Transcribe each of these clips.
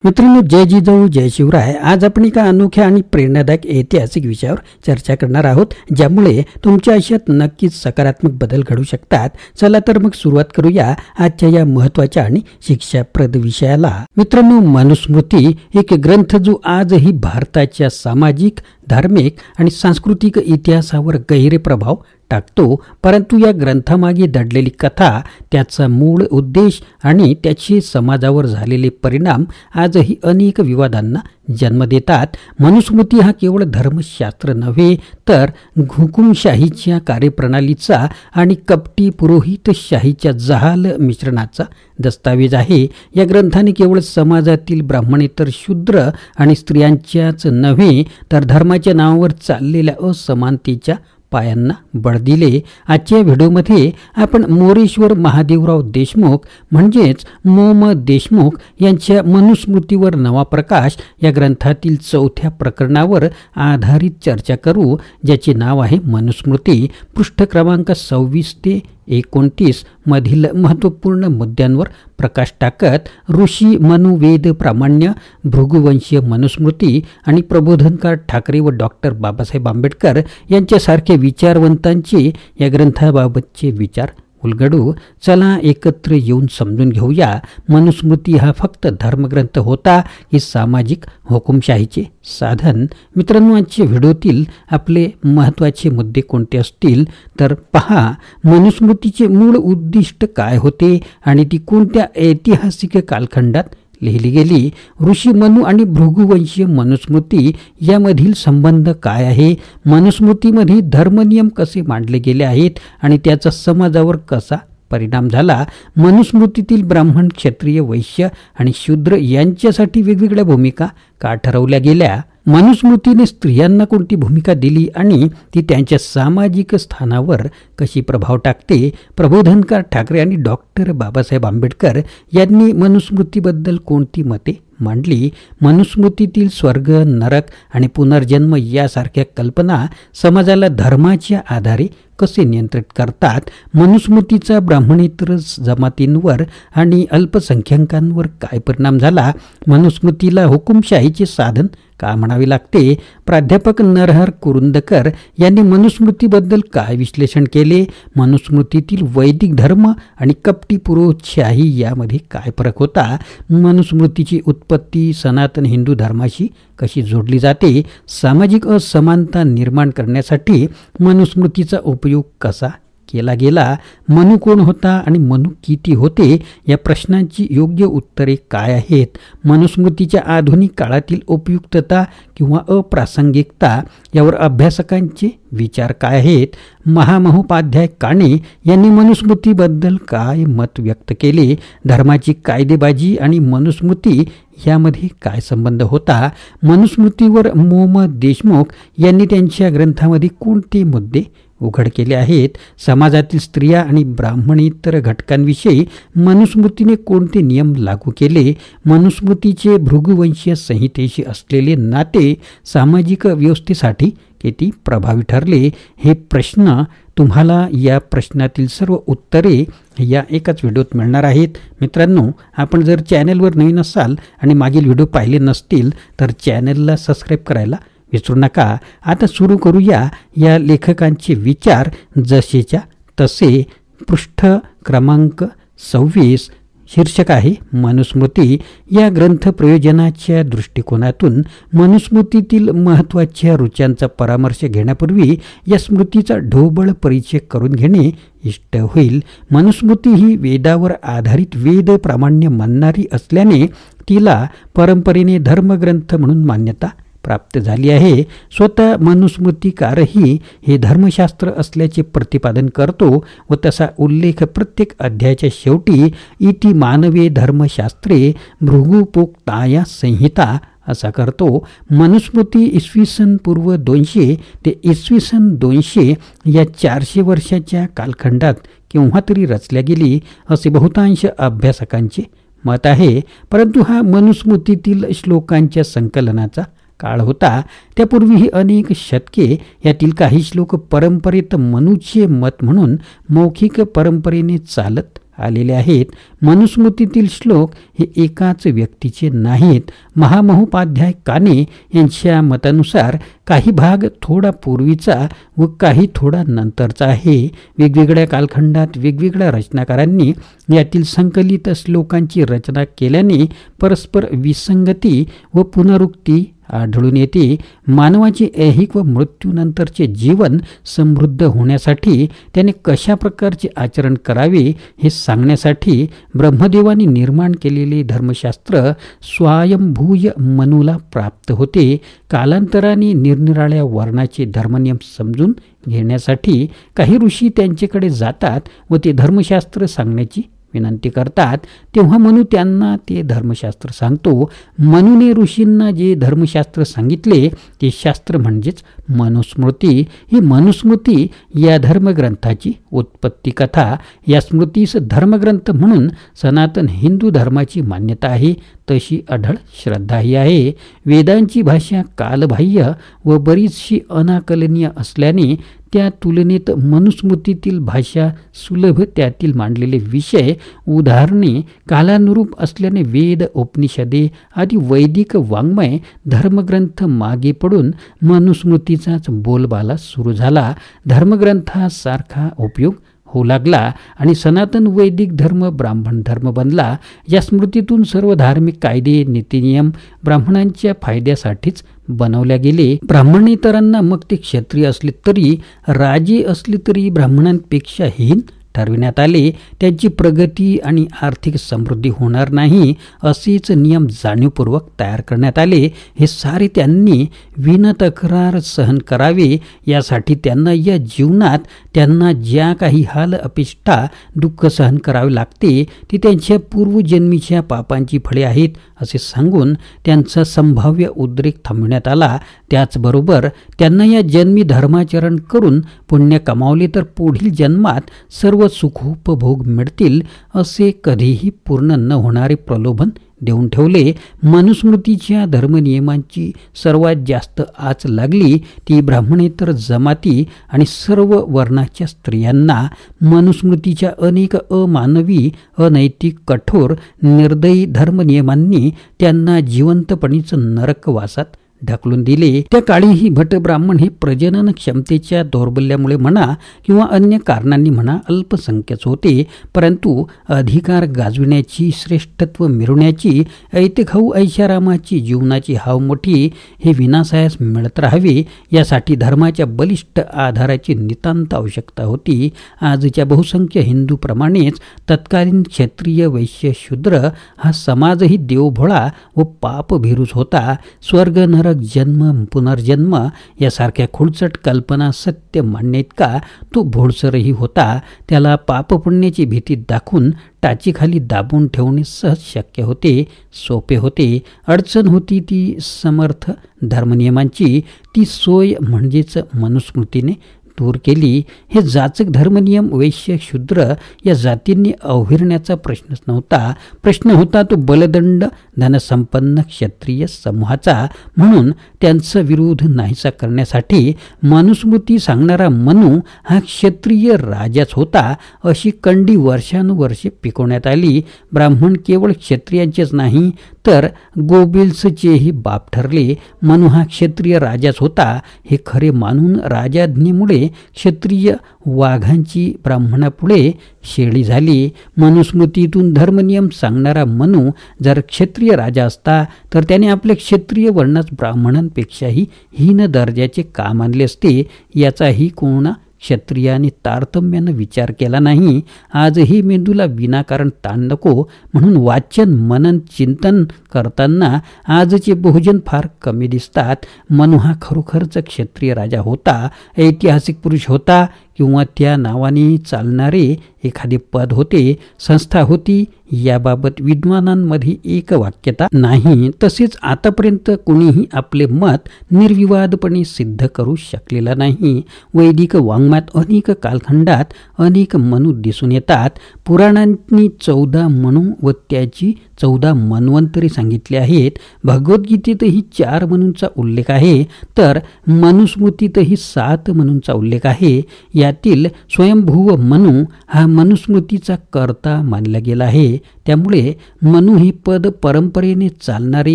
मित्रांनो, जय जिजाऊ जय शिवराय. आज आपण एका अनोख्या आणि प्रेरणादायक ऐतिहासिक विषयावर चर्चा करणार आहोत, ज्यामुळे तुमच्या आयुष्यात नक्कीच सकारात्मक बदल घडू शकतात. चला तर मग सुरुवात करूया आजच्या या महत्त्वाच्या आणि शिक्षाप्रद विषयाला. मित्रांनो, मनुस्मृती एक ग्रंथ जो आजही भारताच्या सामाजिक, धार्मिक आणि सांस्कृतिक इतिहासावर गहिरे प्रभाव टाकतो. परंतु या ग्रंथामागे दडलेली कथा, त्याचा मूळ उद्देश आणि त्याचे समाजावर झालेले परिणाम आजही अनेक विवादांना जन्म देतात. मनुस्मृती हा केवळ धर्मशास्त्र नव्हे, तर हुकुमशाहीच्या कार्यप्रणालीचा आणि कपटी पुरोहितशाहीच्या जहाल मिश्रणाचा दस्तावेज आहे. या ग्रंथाने केवळ समाजातील ब्राह्मणेतर शूद्र आणि स्त्रियांच्याच नव्हे, तर धर्माच्या नावावर चाललेल्या असमानतेच्या पायांना बळ दिले. आजच्या व्हिडिओमध्ये आपण मोरेश्वर महादेवराव देशमुख म्हणजेच मोम देशमुख यांच्या मनुस्मृतीवर नवा प्रकाश या ग्रंथातील 4थ्या प्रकरणावर आधारित चर्चा करू, ज्याचे नाव आहे मनुस्मृती. पृष्ठ क्रमांक 26 ते 29 मधील महत्त्वपूर्ण मुद्द्यांवर प्रकाश टाकत ऋषी मनु वेद प्रामाण्य, भृगुवंशीय मनुस्मृती आणि प्रबोधनकार ठाकरे व डॉक्टर बाबासाहेब आंबेडकर यांच्यासारख्या विचारवंतांचे या ग्रंथाबाबतचे विचार उलगडू. चला एकत्र येऊन समजून घेऊया, मनुस्मृती हा फक्त धर्मग्रंथ होता की सामाजिक हुकुमशाहीचे साधन. मित्रांनो, आजच्या व्हिडिओतील आपले महत्त्वाचे मुद्दे कोणते असतील तर पहा. मनुस्मृतीचे मूळ उद्दिष्ट काय होते आणि ती कोणत्या ऐतिहासिक कालखंडात लिहिली गेली. ऋषी मनु आणि भृगुवंशीय मनुस्मृती यामधील संबंध काय आहे. मनुस्मृतीमध्ये धर्मनियम कसे मांडले गेले आहेत आणि त्याचा समाजावर कसा परिणाम झाला. मनुस्मृतीतील ब्राह्मण, क्षत्रिय, वैश्य आणि शूद्र यांच्यासाठी वेगवेगळ्या भूमिका का ठरवल्या गेल्या. मनुस्मृतीने स्त्रियांना कोणती भूमिका दिली आणि ती त्यांच्या सामाजिक स्थानावर कशी प्रभाव टाकते. प्रबोधनकार ठाकरे आणि डॉक्टर बाबासाहेब आंबेडकर यांनी मनुस्मृतीबद्दल कोणती मते मांडली. मनुस्मृतीतील स्वर्ग, नरक आणि पुनर्जन्म यासारख्या कल्पना समाजाला धर्माच्या आधारे कसे नियंत्रित करतात. मनुस्मृतीचा ब्राह्मणेतर जमातींवर आणि अल्पसंख्याकांवर काय परिणाम झाला. मनुस्मृतीला हुकुमशाहीचे साधन का म्हणावे लागते. प्राध्यापक नरहर कुरुंदकर यांनी मनुस्मृतीबद्दल काय विश्लेषण केले. मनुस्मृतीतील वैदिक धर्म आणि कपटी पुरोहितशाही यामध्ये काय फरक होता. मनुस्मृतीची उत्पत्ती सनातन हिंदू धर्माशी कशी जोडली जाते. सामाजिक असमानता निर्माण करण्यासाठी मनुस्मृतीचा उपयोग कसा केला गेला. मनु कोण होता आणि मनु किती होते या प्रश्नांची योग्य उत्तरे काय आहेत. मनुस्मृतीच्या आधुनिक काळातील उपयुक्तता किंवा अप्रासंगिकता यावर अभ्यासकांचे विचार काय आहेत. महामहोपाध्याय काणे यांनी मनुस्मृतीबद्दल काय मत व्यक्त केले. धर्माची कायदेबाजी आणि मनुस्मृती यामध्ये काय संबंध होता. मनुस्मृतीवर मोम देशमुख यांनी त्यांच्या ग्रंथामध्ये कोणते मुद्दे उघड केले आहेत. समाजातील स्त्रिया आणि ब्राह्मणेतर घटकांविषयी मनुस्मृतीने कोणते नियम लागू केले. मनुस्मृतीचे भृगुवंशीय संहितेशी असलेले नाते सामाजिक व्यवस्थेसाठी किती प्रभावी ठरले. हे प्रश्न तुम्हाला या प्रश्नातील सर्व उत्तरे या एकाच व्हिडिओत मिळणार आहेत. मित्रांनो, आपण जर चॅनलवर नवीन असाल आणि मागील व्हिडिओ पाहिले नसतील तर चॅनलला सबस्क्राईब करायला विसरू नका. आता सुरू करूया या लेखकांचे विचार जसेच्या तसे. पृष्ठ क्रमांक 26 शीर्षक आहे मनुस्मृती. या ग्रंथ प्रयोजनाच्या दृष्टिकोनातून मनुस्मृतीतील महत्त्वाच्या ऋचांचा परामर्श घेण्यापूर्वी या स्मृतीचा ढोबळ परिचय करून घेणे इष्ट होईल. मनुस्मृती ही वेदावर आधारित वेद प्रामाण्य मानणारी असल्याने तिला परंपरेने धर्मग्रंथ म्हणून मान्यता प्राप्त झाली आहे. स्वतः मनुस्मृतिकारही हे धर्मशास्त्र असल्याचे प्रतिपादन करतो व तसा उल्लेख प्रत्येक अध्यायाच्या शेवटी इति मानवे धर्मशास्त्रे भृगुपोक्ताया संहिता असा करतो. मनुस्मृती इसवी पूर्व 200 ते इसवी 200 या 400 वर्षाच्या कालखंडात केव्हा तरी रचल्या गेली असे बहुतांश अभ्यासकांचे मत आहे. परंतु हा मनुस्मृतीतील श्लोकांच्या संकलनाचा काळ होता. त्यापूर्वीही अनेक शतके यातील काही श्लोक परंपरेत मनुचे मत म्हणून मौखिक परंपरेने चालत आलेले आहेत. मनुस्मृतीतील श्लोक हे एकाच व्यक्तीचे नाहीत. महामहोपाध्याय काने यांच्या मतानुसार काही भाग थोडा पूर्वीचा व काही थोडा नंतरचा आहे. वेगवेगळ्या कालखंडात वेगवेगळ्या रचनाकारांनी यातील संकलित श्लोकांची रचना केल्याने परस्पर विसंगती व पुनरुक्ती आढळून येते. मानवाचे ऐहिक व मृत्यूनंतरचे जीवन समृद्ध होण्यासाठी त्याने कशा प्रकारचे आचरण करावे हे सांगण्यासाठी ब्रह्मदेवाने निर्माण केलेले धर्मशास्त्र स्वयंभूय मनुला प्राप्त होते. कालांतराने निरनिराळ्या वर्णाचे धर्मनियम समजून घेण्यासाठी काही ऋषी त्यांच्याकडे जातात व ते धर्मशास्त्र सांगण्याची विनंती करतात. तेव्हा मनु त्यांना ते धर्मशास्त्र सांगतो. मनुने ऋषींना जे धर्मशास्त्र सांगितले ते शास्त्र म्हणजेच मनुस्मृती. ही मनुस्मृती या धर्मग्रंथाची उत्पत्ती कथा. या स्मृतीस धर्मग्रंथ म्हणून सनातन हिंदू धर्माची मान्यता आहे. तशी अढळ श्रद्धाही आहे. वेदांची भाषा कालबाह्य व बरीचशी अनाकलनीय असल्याने त्या तुलनेत मनुस्मृतीतील भाषा सुलभ, त्यातील मांडलेले विषय उदाहरणे कालानुरूप असल्याने वेद, उपनिषदे आदी वैदिक वाङ्मय धर्मग्रंथ मागे पडून मनुस्मृतीचाच बोलबाला सुरू झाला. धर्मग्रंथासारखा उपयोग होऊ लागला आणि सनातन वैदिक धर्म ब्राह्मण धर्म बनला. या स्मृतीतून सर्व धार्मिक कायदे नीतिनियम ब्राह्मणांच्या फायद्यासाठीच बनवल्या गेले. ब्राह्मणेतरांना मग ते क्षत्रिय असले तरी राजे असले तरी ब्राह्मणांपेक्षा हीन ठरविण्यात आले. त्यांची प्रगती आणि आर्थिक समृद्धी होणार नाही असेच नियम जाणीवपूर्वक तयार करण्यात आले. हे सारे त्यांनी विनतक्रार सहन करावे. यासाठी त्यांना या जीवनात त्यांना ज्या काही हाल अपेष्टा दुःख सहन करावे लागते ती त्यांच्या पूर्वजन्मीच्या पापांची फळे आहेत असे सांगून त्यांचा संभाव्य उद्रेक थांबविण्यात आला. त्याचबरोबर त्यांना या जन्मी धर्माचरण करून पुण्य कमावले तर पुढील जन्मात सर्व सुखोपभोग मिळतील असे कधीही पूर्ण न होणारे प्रलोभन देऊन ठेवले. मनुस्मृतीच्या धर्मनियमांची सर्वात जास्त आच लागली ती ब्राह्मणेतर जमाती आणि सर्व वर्णाच्या स्त्रियांना. मनुस्मृतीच्या अनेक अमानवी, अनैतिक, कठोर, निर्दयी धर्मनियमांनी त्यांना जिवंतपणीच नरकवासात ढकलून दिले. त्या काळीही भटब्राह्मण हे प्रजनन क्षमतेच्या दौर्बल्यामुळे म्हणा किंवा अन्य कारणांनी म्हणा अल्पसंख्यच होते. परंतु अधिकार गाजविण्याची, श्रेष्ठत्व मिळवण्याची, ऐतखाऊ ऐशारामाची जीवनाची हाव मोठी हे विनाशायास मिळत राहावे यासाठी धर्माच्या बलिष्ठ आधाराची नितांत आवश्यकता होती. आजच्या बहुसंख्य हिंदूप्रमाणेच तत्कालीन क्षत्रिय, वैश्य, शूद्र हा समाजही देवभोळा व पापभिरूच होता. स्वर्ग, नरक, जन्म, पुनर्जन्म यासारख्या खुळचट कल्पना सत्य मानणे इतका तो भोळसरही होता. त्याला पापपुण्याची भीती दाखवून टाचीखाली दाबून ठेवणे सहज शक्य होते, सोपे होते. अडचण होती ती समर्थ धर्मनियमांची. ती सोय म्हणजेच मनुस्मृतीने दूर केली. हे जाचक धर्मनियम वैश्य, शूद्र या जातींनी अवहेरण्याचा प्रश्नच नव्हता. प्रश्न होता तो बलदंड धनसंपन्न क्षत्रिय समूहाचा. म्हणून त्यांचा विरोध नाहीसा करण्यासाठी मनुस्मृती सांगणारा मनु हा क्षत्रिय राजाच होता अशी कंडी वर्षानुवर्षे पिकवण्यात आली. ब्राह्मण केवळ क्षत्रियांचेच नाही तर गोबेल्सचेही बाप ठरले. मनु हा क्षत्रिय राजाच होता हे खरे मानून राजाज्ञेमुळे क्षत्रिय वाघांची ब्राह्मणापुढे शेळी झाली. मनुस्मृतीतून धर्मनियम सांगणारा मनु जर क्षत्रिय राजा असता तर त्याने आपल्या क्षत्रिय वर्णास ब्राह्मणांपेक्षाही हीन दर्जाचे का मानले असते याचाही कोणा क्षत्रियाने तारतम्यानं विचार केला नाही. आजही मेंदूला विनाकारण ताण नको म्हणून वाचन, मनन, चिंतन करताना आजचे बहुजन फार कमी दिसतात. मनु हा खरोखरच क्षत्रिय राजा होता, ऐतिहासिक पुरुष होता किंवा त्या नावाने चालणारे एखादे पद होते, संस्था होती याबाबत विद्वानांमध्ये एकवाक्यता नाही. तसेच आतापर्यंत कोणीही आपले मत निर्विवादपणे सिद्ध करू शकलेला नाही. वैदिक वाङ्मयात अनेक कालखंडात अनेक मनु दिसून येतात. पुराणांनी 14 मनु व त्याची 14 मन्वंतरे सांगितली आहेत. भगवद्गीतेतही 4 मनूंचा उल्लेख आहे, तर मनुस्मृतीतही 7 मनूंचा उल्लेख आहे. यातील स्वयंभुव मनू हा मनुस्मृतीचा कर्ता मानला गेला आहे. त्यामुळे मनू हे पद परंपरेने चालणारे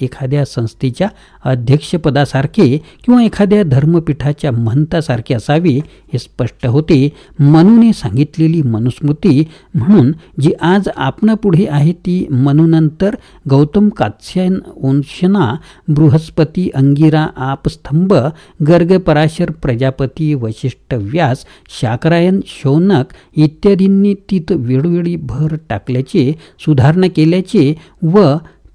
एखाद्या संस्थेच्या अध्यक्षपदासारखे किंवा एखाद्या धर्मपीठाच्या महंतासारखे असावे हे स्पष्ट होते. मनूने सांगितलेली मनुस्मृती म्हणून जी आज आपणापुढे आहे ती मनूनंतर गौतम, कात्स्यायन, ओंशना, बृहस्पती, अंगिरा, आपस्तंभ, गर्ग, पराशर, प्रजापती, वशिष्ठ, व्यास, शाकरायन, शौनक इत्यादींनी तीत वेळोवेळी भर टाकल्याचे, सुधारणा केल्याचे व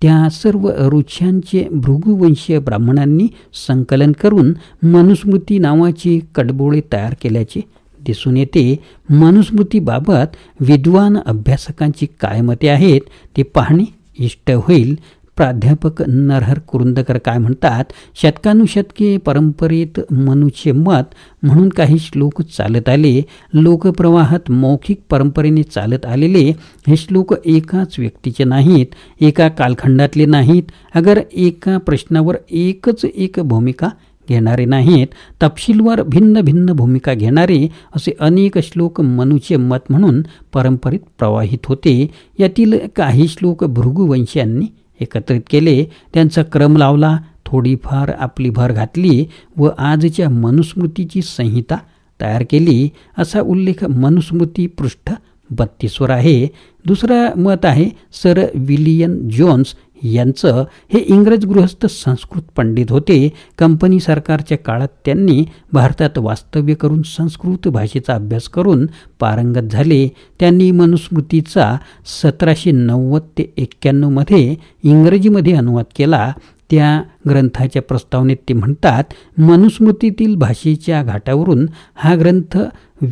त्या सर्व ऋषांचे भृगुवंशीय ब्राह्मणांनी संकलन करून मनुस्मृती नावाची कडबोळे तयार केल्याचे दिसून येते. मनुस्मृतीबाबत विद्वान अभ्यासकांची काय मते आहेत ते पाहणे इष्ट होईल. प्राध्यापक नरहर कुरुंदकर काय म्हणतात? शतकानुशतके परंपरेत मनूचे मत म्हणून काही श्लोक चालत आले. लोकप्रवाहात मौखिक परंपरेने चालत आलेले हे श्लोक एकाच व्यक्तीचे नाहीत, एका कालखंडातले नाहीत, अगर एका प्रश्नावर एकच एक भूमिका घेणारे नाहीत, तपशीलवार भिन्न भिन्न भूमिका घेणारे असे अनेक श्लोक मनूचे मत म्हणून परंपरेत प्रवाहित होते. यातील काही श्लोक भृगुवंशीयांनी एकत्रित केले, त्यांचा क्रम लावला, थोडीफार आपली भर घातली व आजच्या मनुस्मृतीची संहिता तयार केली. असा उल्लेख मनुस्मृती पृष्ठ 32 वर आहे. दुसरा मत आहे सर विलियम जोन्स यांचं. हे इंग्रज गृहस्थ संस्कृत पंडित होते. कंपनी सरकारच्या काळात त्यांनी भारतात वास्तव्य करून संस्कृत भाषेचा अभ्यास करून पारंगत झाले. त्यांनी मनुस्मृतीचा 1790 ते 91 मध्ये इंग्रजीमध्ये अनुवाद केला. त्या ग्रंथाच्या प्रस्तावनेत ते म्हणतात, मनुस्मृतीतील भाषेच्या घाटावरून हा ग्रंथ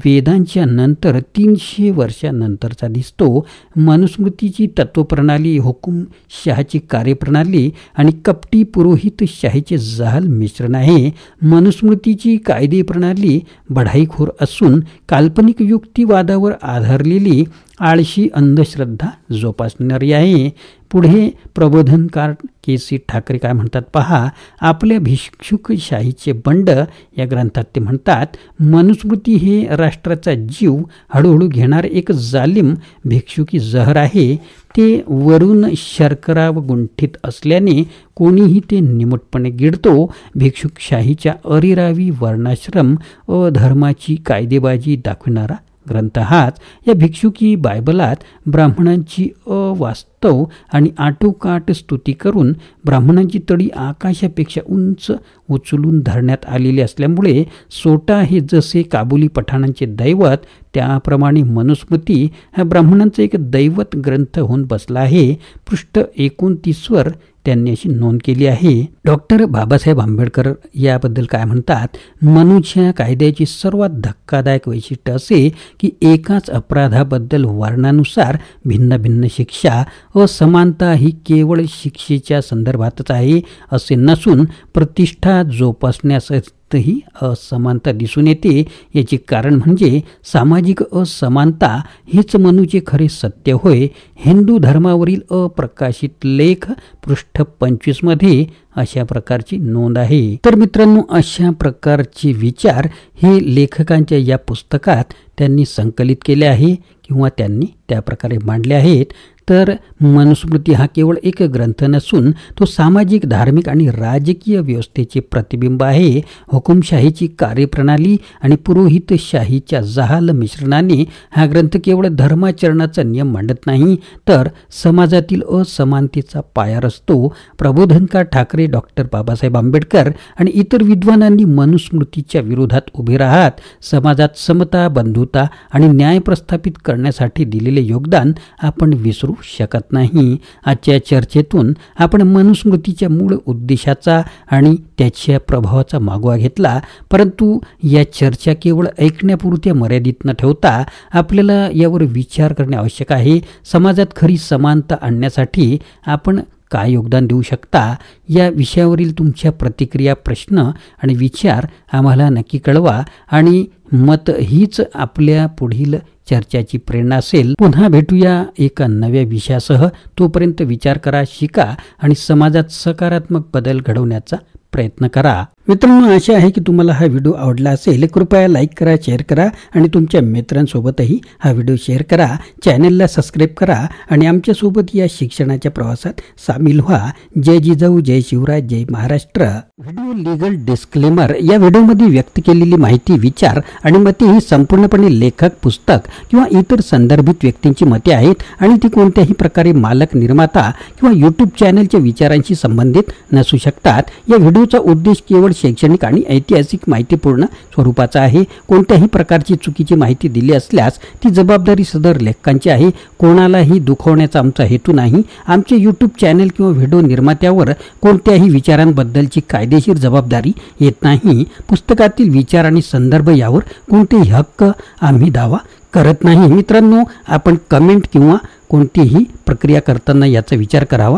वेदांच्या नंतर 300 वर्षांनंतरचा दिसतो. मनुस्मृतीची तत्वप्रणाली, हुकुमशहाची कार्यप्रणाली आणि कपटी पुरोहितशाहीचे जहाल मिश्रण आहे. मनुस्मृतीची कायदे प्रणाली बढाईखोर असून काल्पनिक युक्तिवादावर आधारलेली आळशी अंधश्रद्धा जोपासणारी आहे. पुढे प्रबोधनकार के.सी. ठाकरे काय म्हणतात पहा. आपल्या भिक्षुकशाहीचे बंड या ग्रंथात ते म्हणतात, मनुस्मृती हे राष्ट्राचा जीव हळूहळू घेणारे एक जालिम भिक्षुकी जहर आहे. ते वरून शर्करा व गुंठित असल्याने कोणीही ते निमूटपणे गिळतो. भिक्षुकशाहीच्या अरिरावी वर्णाश्रम अधर्माची कायदेबाजी दाखविणारा ग्रंथ हाच. या भिक्षुकी बायबलात ब्राह्मणांची अवास्तव आणि आटोकाट स्तुती करून ब्राह्मणांची तळी आकाशापेक्षा उंच उचलून धरण्यात आलेली असल्यामुळे सोटा हे जसे काबुली पठाणांचे दैवत, त्याप्रमाणे मनुस्मृती हा ब्राह्मणांचा एक दैवत ग्रंथ होऊन बसला आहे. पृष्ठ 29 वर त्यांनी अशी नोंद केली आहे. डॉक्टर बाबासाहेब आंबेडकर याबद्दल काय म्हणतात? मनूच्या कायद्याची सर्वात धक्कादायक वैशिष्ट्य असे की एकाच अपराधाबद्दल वर्णानुसार भिन्न भिन्न शिक्षा. असमानता ही केवळ शिक्षेच्या संदर्भातच आहे असे नसून प्रतिष्ठा जोपासण्यासही असमानता दिसून येते. याचे कारण म्हणजे सामाजिक असमानता हेच मनूचे खरे सत्य होय. हिंदू धर्मावरील अप्रकाशित लेख पृष्ठ 25 मध्ये अशा प्रकारची नोंद आहे. तर मित्रांनो, अशा प्रकारचे विचार हे लेखकांच्या या पुस्तकात त्यांनी संकलित केले आहे किंवा त्यांनी त्या प्रकारे मांडले आहेत. तर मनुस्मृती हा केवळ एक ग्रंथ नसून तो सामाजिक, धार्मिक आणि राजकीय व्यवस्थेचे प्रतिबिंब आहे. हुकुमशाहीची कार्यप्रणाली आणि पुरोहितशाहीच्या जहाल मिश्रणाने हा ग्रंथ केवळ धर्माचरणाचा नियम मांडत नाही, तर समाजातील असमानतेचा पाया रचतो. प्रबोधनकार ठाकरे, डॉक्टर बाबासाहेब आंबेडकर आणि इतर विद्वानांनी मनुस्मृतीच्या विरोधात उभे राहत समाजात समता, बंधुता आणि न्याय प्रस्थापित करण्यासाठी दिलेले योगदान आपण विसरू शकत नाही. आजच्या चर्चेतून आपण मनुस्मृतीच्या मूळ उद्देशाचा आणि त्याच्या प्रभावाचा मागोवा घेतला, परंतु या चर्चा केवळ ऐकण्यापुरत्या मर्यादित न ठेवता आपल्याला यावर विचार करणे आवश्यक आहे. समाजात खरी समानता आणण्यासाठी आपण काय योगदान देऊ शकता या विषयावरील तुमच्या प्रतिक्रिया, प्रश्न आणि विचार आम्हाला नक्की कळवा आणि मत हीच आपल्या पुढील चर्चाची प्रेरणा असेल. पुन्हा भेटूया एका नव्या विषयासह. तोपर्यंत विचार करा, शिका आणि समाजात सकारात्मक बदल घडवण्याचा प्रयत्न करा. मित्रांनो, आशा आहे की तुम्हाला हा व्हिडिओ आवडला असेल. कृपया लाईक करा, शेअर करा आणि तुमच्या मित्रांसोबतही हा व्हिडिओ शेअर करा. चॅनलला सबस्क्राईब करा आणि आमच्यासोबत या शिक्षणाच्या प्रवासात सामील व्हा. जय जिजाऊ, जय शिवराय, जय महाराष्ट्र. Video legal disclaimer. या व्हिडिओमध्ये व्यक्त केलेली माहिती, विचार आणि मते ही संपूर्णपणे लेखक, पुस्तक किंवा इतर संदर्भित व्यक्तींची मते आहेत आणि ती कोणत्याही प्रकारे मालक, निर्माता किंवा यूट्यूब चॅनलच्या विचारांशी संबंधित नसू शकतात. या व्हिडिओचा उद्देश केवळ शैक्षणिक आणि ऐतिहासिक माहितीपूर्ण स्वरूपाचा आहे. कोणत्याही प्रकारची चुकीची माहिती दिली असल्यास ती जबाबदारी सदर लेखकांची आहे. कोणालाही दुखवण्याचा आमचा हेतू नाही. आमचे यूट्यूब चॅनल किंवा व्हिडिओ निर्मात्यावर कोणत्याही विचारांबद्दलची कायदेशीर जबाबदारी येत नाही. पुस्तकातील विचार आणि संदर्भ यावर कोणतेही हक्क आम्ही दावा करत नाही. मित्रांनो, आपण कमेंट किंवा कोणतीही प्रक्रिया करताना याचा विचार करावा.